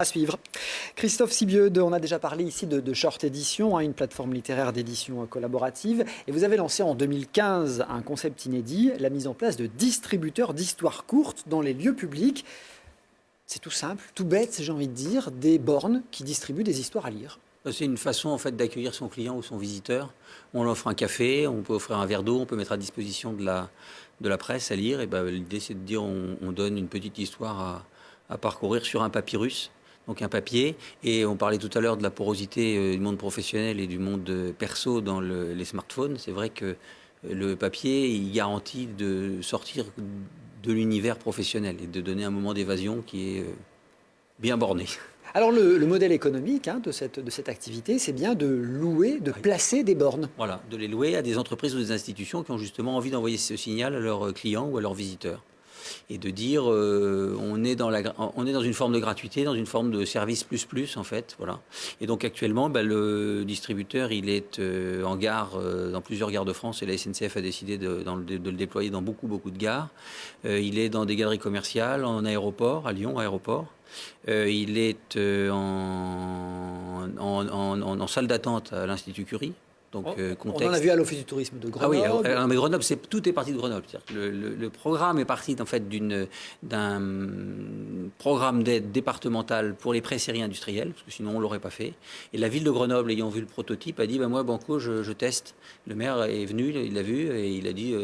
À suivre. Christophe Sibieux, on a déjà parlé ici de Short Edition, une plateforme littéraire d'édition collaborative. Et vous avez lancé en 2015 un concept inédit, la mise en place de distributeurs d'histoires courtes dans les lieux publics. C'est tout simple, tout bête, j'ai envie de dire, des bornes qui distribuent des histoires à lire. C'est une façon en fait d'accueillir son client ou son visiteur. On lui offre un café, on peut offrir un verre d'eau, on peut mettre à disposition de la presse à lire. Et l'idée c'est de dire on donne une petite histoire à parcourir sur un papyrus. Donc un papier, et on parlait tout à l'heure de la porosité du monde professionnel et du monde perso dans les smartphones. C'est vrai que le papier, il garantit de sortir de l'univers professionnel et de donner un moment d'évasion qui est bien borné. Alors le modèle économique de cette activité, c'est bien de louer, de placer des bornes. Voilà, de les louer à des entreprises ou des institutions qui ont justement envie d'envoyer ce signal à leurs clients ou à leurs visiteurs. Et de dire on est dans une forme de gratuité, dans une forme de service plus en fait, voilà. Et donc actuellement, le distributeur il est en gare dans plusieurs gares de France et la SNCF a décidé de le déployer dans beaucoup de gares. Il est dans des galeries commerciales, en aéroport, à Lyon aéroport. Il est en salle d'attente à l'Institut Curie. Donc, on en a vu à l'Office du tourisme de Grenoble. Ah oui, mais Grenoble, tout est parti de Grenoble. Le programme est parti en fait d'un programme d'aide départemental pour les pré-séries industrielles, parce que sinon on l'aurait pas fait. Et la ville de Grenoble, ayant vu le prototype, a dit moi Banco, je teste. Le maire est venu, il l'a vu et il a dit,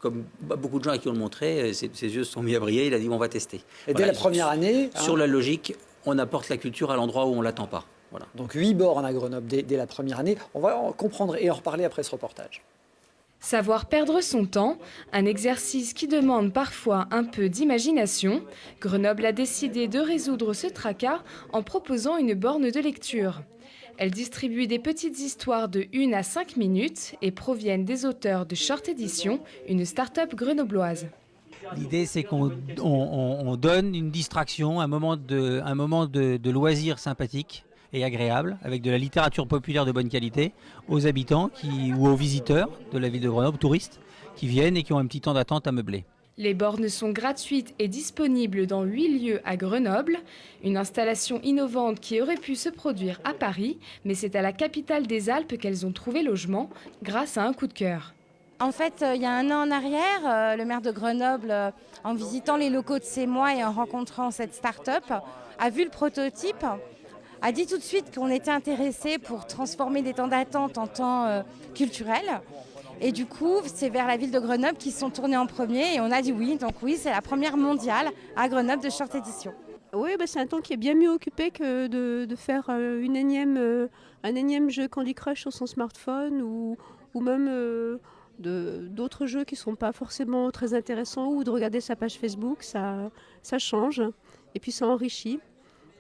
comme beaucoup de gens à qui on le montrait, ses yeux se sont mis à briller. Il a dit on va tester. Et dès la première année, sur la logique, on apporte la culture à l'endroit où on l'attend pas. Voilà. Donc 8 bornes à Grenoble dès la première année. On va en comprendre et en reparler après ce reportage. Savoir perdre son temps, un exercice qui demande parfois un peu d'imagination. Grenoble a décidé de résoudre ce tracas en proposant une borne de lecture. Elle distribue des petites histoires de 1 à 5 minutes et proviennent des auteurs de Short Edition, une start-up grenobloise. L'idée, c'est qu'on donne une distraction, un moment de loisir sympathique et agréable, avec de la littérature populaire de bonne qualité, aux habitants ou aux visiteurs de la ville de Grenoble, touristes, qui viennent et qui ont un petit temps d'attente à meubler. Les bornes sont gratuites et disponibles dans 8 lieux à Grenoble. Une installation innovante qui aurait pu se produire à Paris, mais c'est à la capitale des Alpes qu'elles ont trouvé logement grâce à un coup de cœur. En fait, il y a 1 an en arrière, le maire de Grenoble, en visitant les locaux de CEMOI et en rencontrant cette start-up, a vu le prototype, a dit tout de suite qu'on était intéressé pour transformer des temps d'attente en temps culturels. Et du coup, c'est vers la ville de Grenoble qu'ils se sont tournés en premier et on a dit oui. Donc oui, c'est la première mondiale à Grenoble de Short Edition. Oui, c'est un temps qui est bien mieux occupé que de faire un énième jeu Candy Crush sur son smartphone ou même d'autres jeux qui ne sont pas forcément très intéressants ou de regarder sa page Facebook. Ça change et puis ça enrichit.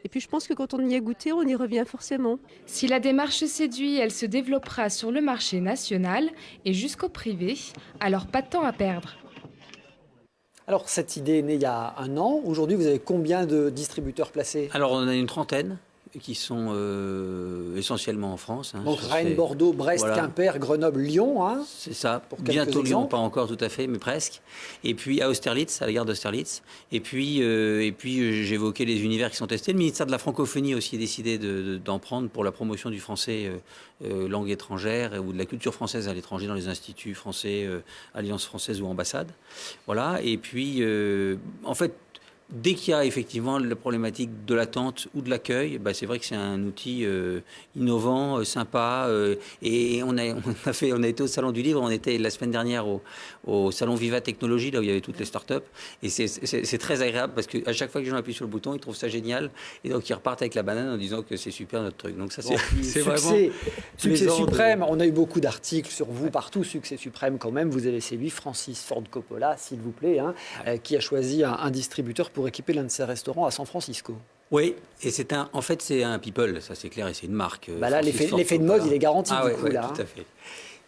Et puis je pense que quand on y a goûté, on y revient forcément. Si la démarche séduit, elle se développera sur le marché national et jusqu'au privé, alors pas de temps à perdre. Alors cette idée est née il y a 1 an. Aujourd'hui, vous avez combien de distributeurs placés? Alors on en a une trentaine qui sont essentiellement en France. Donc Rennes, Bordeaux, Brest, voilà. Quimper, Grenoble, Lyon. C'est ça. Bientôt Lyon, pas encore tout à fait, mais presque. Et puis à Austerlitz, à la gare d'Austerlitz. Et puis j'évoquais les univers qui sont testés. Le ministère de la Francophonie a aussi décidé d'en prendre pour la promotion du français langue étrangère ou de la culture française à l'étranger dans les instituts français, alliances françaises ou ambassades. Voilà. Et puis, en fait, dès qu'il y a effectivement la problématique de l'attente ou de l'accueil, c'est vrai que c'est un outil innovant, sympa. Et on a été au Salon du Livre, on était la semaine dernière au Salon Viva Technologie, là où il y avait toutes les startups. Et c'est très agréable parce qu'à chaque fois que les gens appuient sur le bouton, ils trouvent ça génial. Et donc ils repartent avec la banane en disant que c'est super notre truc. Donc ça, c'est vraiment succès suprême. On a eu beaucoup d'articles sur vous partout. Succès suprême quand même. Vous avez séduit Francis Ford Coppola, s'il vous plaît, qui a choisi un distributeur pour équiper l'un de ses restaurants à San Francisco. Oui, et c'est un people, ça c'est clair, et c'est une marque. Là, l'effet de mode, il est garanti. Ah oui, là. Tout à fait.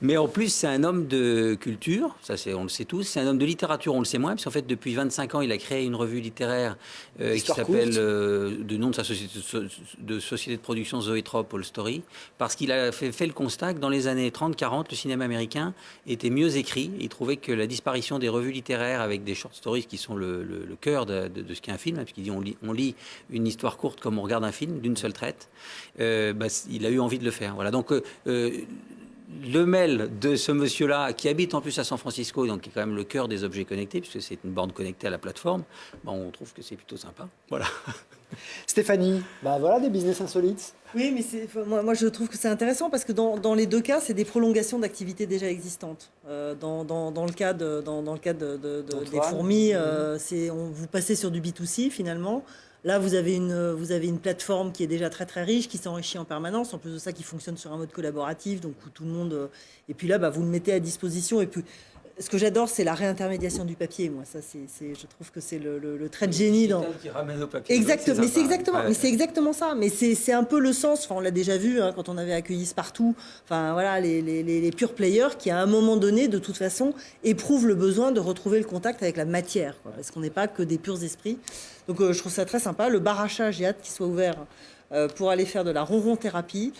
Mais en plus, c'est un homme de culture, on le sait tous. C'est un homme de littérature, on le sait moins, parce qu'en fait, depuis 25 ans, il a créé une revue littéraire qui s'appelle, de nom de sa société de production Zoetrope All Story, parce qu'il a fait le constat que dans les années 30-40, le cinéma américain était mieux écrit. Il trouvait que la disparition des revues littéraires avec des short stories qui sont le cœur de ce qu'est un film, hein, puisqu'il dit on lit une histoire courte comme on regarde un film d'une seule traite, il a eu envie de le faire. Voilà. Donc le mail de ce monsieur-là, qui habite en plus à San Francisco, donc qui est quand même le cœur des objets connectés, puisque c'est une borne connectée à la plateforme, on trouve que c'est plutôt sympa. Voilà. Stéphanie, voilà des business insolites. Oui, mais moi je trouve que c'est intéressant parce que dans les deux cas, c'est des prolongations d'activités déjà existantes. Dans le cas des fourmis, vous passez sur du B2C finalement. Là, vous avez une plateforme qui est déjà très très riche, qui s'enrichit en permanence. En plus de ça, qui fonctionne sur un mode collaboratif, donc où tout le monde. Et puis là, vous le mettez à disposition. Et puis, ce que j'adore, c'est la réintermédiation du papier. Moi, ça, je trouve que c'est le trait de génie dans. Qui ramène au papier. Exactement. Mais c'est exactement ça. Mais c'est un peu le sens. Enfin, on l'a déjà vu quand on avait accueilli Spartoo. Enfin, voilà, les pure players qui, à un moment donné, de toute façon, éprouvent le besoin de retrouver le contact avec la matière, quoi, parce qu'on n'est pas que des purs esprits. Donc, je trouve ça très sympa. Le bar à chat, j'ai hâte qu'il soit ouvert pour aller faire de la ronron-thérapie.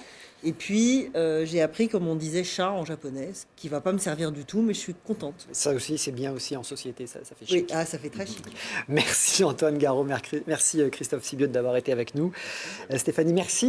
Et puis, j'ai appris, comme on disait, chat en japonais, ce qui ne va pas me servir du tout, mais je suis contente. Ça aussi, c'est bien aussi en société, ça fait chic. Oui, ça fait très chic. Merci Antoine Garot, merci Christophe Sibiot d'avoir été avec nous. Stéphanie, merci.